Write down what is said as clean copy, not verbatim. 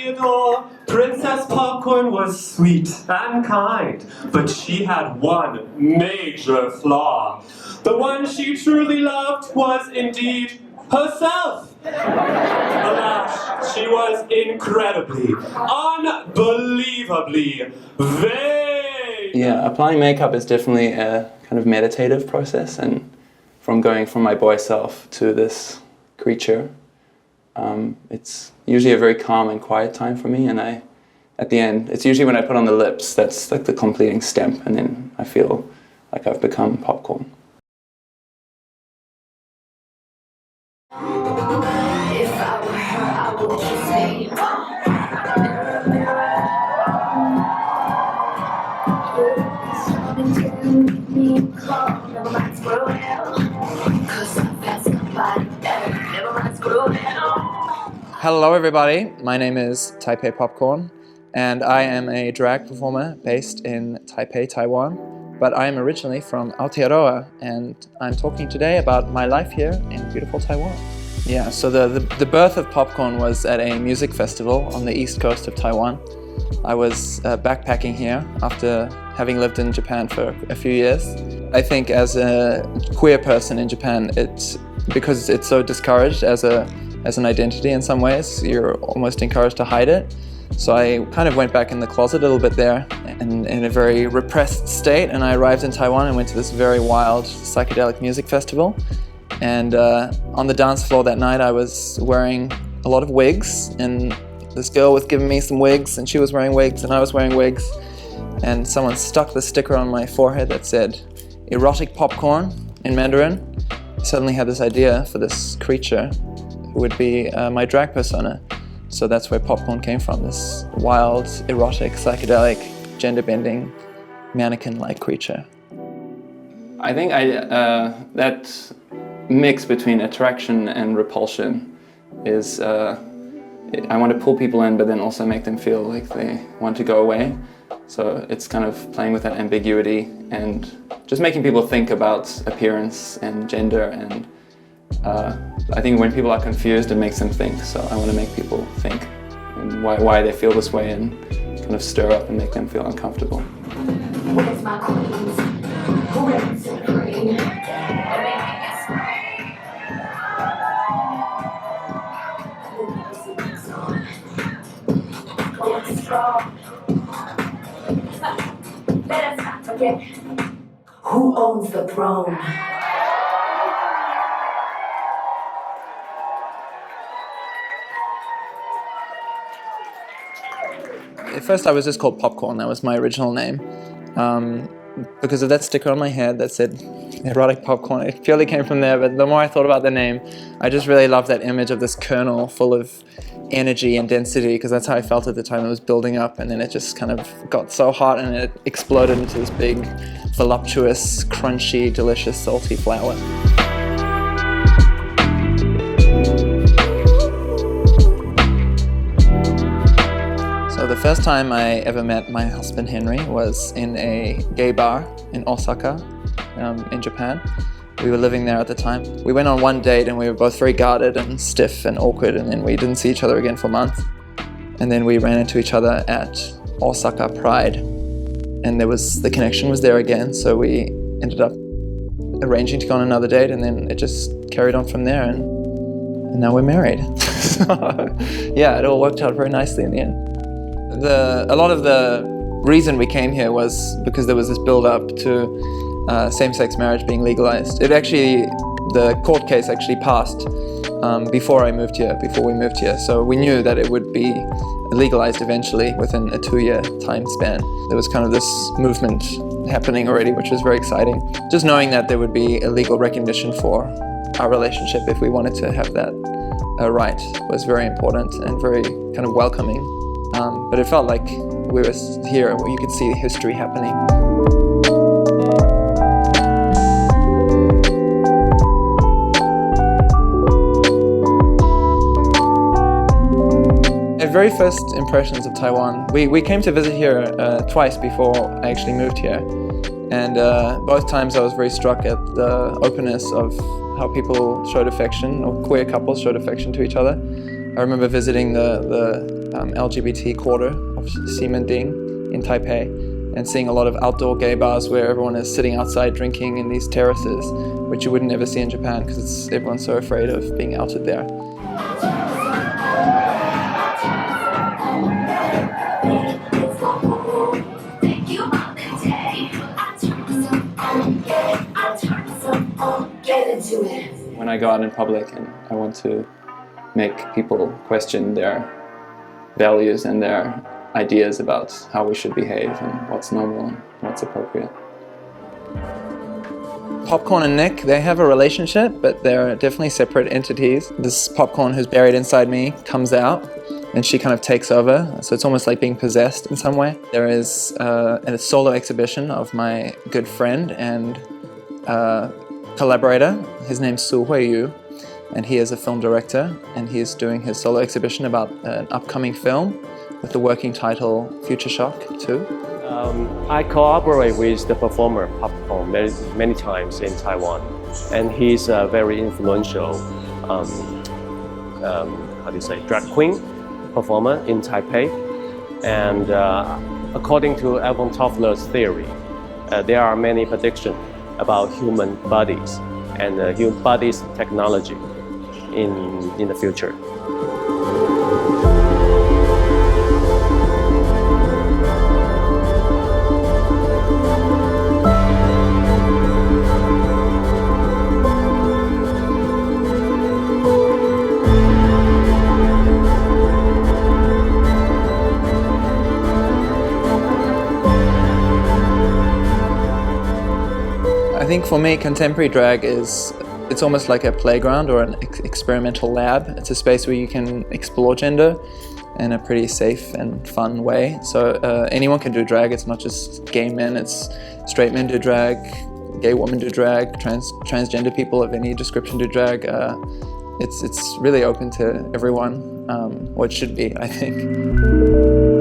Theodore, Princess Popcorn was sweet and kind, but she had one major flaw. The one she truly loved was indeed herself. Alas, she was incredibly, unbelievably vain. Yeah, applying makeup is definitely a kind of meditative process, and from going from my boy self to this creature, it's usually a very calm and quiet time for me, and at the end, it's usually when I put on the lips, that's like the completing stamp, and then I feel like I've become popcorn. If I were her, I would just say, never mind, screw hell, 'cause I've had somebody better. Never mind, screw hell. Hello everybody, my name is Taipei Popcorn, and I am a drag performer based in Taipei, Taiwan, but I am originally from Aotearoa, and I'm talking today about my life here in beautiful Taiwan. Yeah, so the birth of Popcorn was at a music festival on the east coast of Taiwan. I was backpacking here after having lived in Japan for a few years. I think as a queer person in Japan, because it's so discouraged as an identity in some ways, you're almost encouraged to hide it. So I kind of went back in the closet a little bit there and in a very repressed state, and I arrived in Taiwan and went to this very wild psychedelic music festival. And on the dance floor that night I was wearing a lot of wigs, and this girl was giving me some wigs, and she was wearing wigs and I was wearing wigs, and someone stuck the sticker on my forehead that said erotic popcorn in Mandarin. I suddenly had this idea for this creature who would be my drag persona. So that's where Popcorn came from, this wild, erotic, psychedelic, gender-bending, mannequin-like creature. I think that mix between attraction and repulsion is, I want to pull people in but then also make them feel like they want to go away. So it's kind of playing with that ambiguity and just making people think about appearance and gender, and I think when people are confused, it makes them think. So I want to make people think and why they feel this way, and kind of stir up and make them feel uncomfortable. Where's my queens? Who is the queen? Let us not forget who owns the throne. At first I was just called Popcorn, that was my original name. Because of that sticker on my head that said erotic popcorn, it purely came from there, but the more I thought about the name, I just really loved that image of this kernel full of energy and density, because that's how I felt at the time. It was building up, and then it just kind of got so hot and it exploded into this big, voluptuous, crunchy, delicious, salty flower. So the first time I ever met my husband Henry was in a gay bar in Osaka, in Japan. We were living there at the time. We went on one date and we were both very guarded and stiff and awkward, and then we didn't see each other again for months. And then we ran into each other at Osaka Pride, and the connection was there again, so we ended up arranging to go on another date, and then it just carried on from there, and now we're married. So, yeah, it all worked out very nicely in the end. A lot of the reason we came here was because there was this build-up to same-sex marriage being legalized. The court case actually passed before we moved here. So we knew that it would be legalized eventually within a 2-year time span. There was kind of this movement happening already, which was very exciting. Just knowing that there would be a legal recognition for our relationship if we wanted to have that right was very important and very kind of welcoming. But it felt like we were here where you could see history happening. My very first impressions of Taiwan, we came to visit here twice before I actually moved here. And both times I was very struck at the openness of how people showed affection, or queer couples showed affection to each other. I remember visiting the LGBT quarter of Ximending in Taipei, and seeing a lot of outdoor gay bars where everyone is sitting outside drinking in these terraces, which you wouldn't ever see in Japan because everyone's so afraid of being outed there. When I go out in public and I want to make people question their values and their ideas about how we should behave and what's normal and what's appropriate. Popcorn and Nick, they have a relationship, but they're definitely separate entities. This Popcorn who's buried inside me comes out and she kind of takes over, so it's almost like being possessed in some way. There is a solo exhibition of my good friend and collaborator. His name's Su Hui-yu, and he is a film director, and he is doing his solo exhibition about an upcoming film with the working title Future Shock 2. I cooperate with the performer Popcorn many times in Taiwan, and he's a very influential drag queen performer in Taipei. And according to Alvin Toffler's theory, there are many predictions about human bodies and human bodies technology in the future. I think for me, contemporary drag it's almost like a playground or an experimental lab. It's a space where you can explore gender in a pretty safe and fun way. So anyone can do drag. It's not just gay men, it's straight men do drag, gay women do drag, transgender people of any description do drag. It's really open to everyone, or it should be, I think.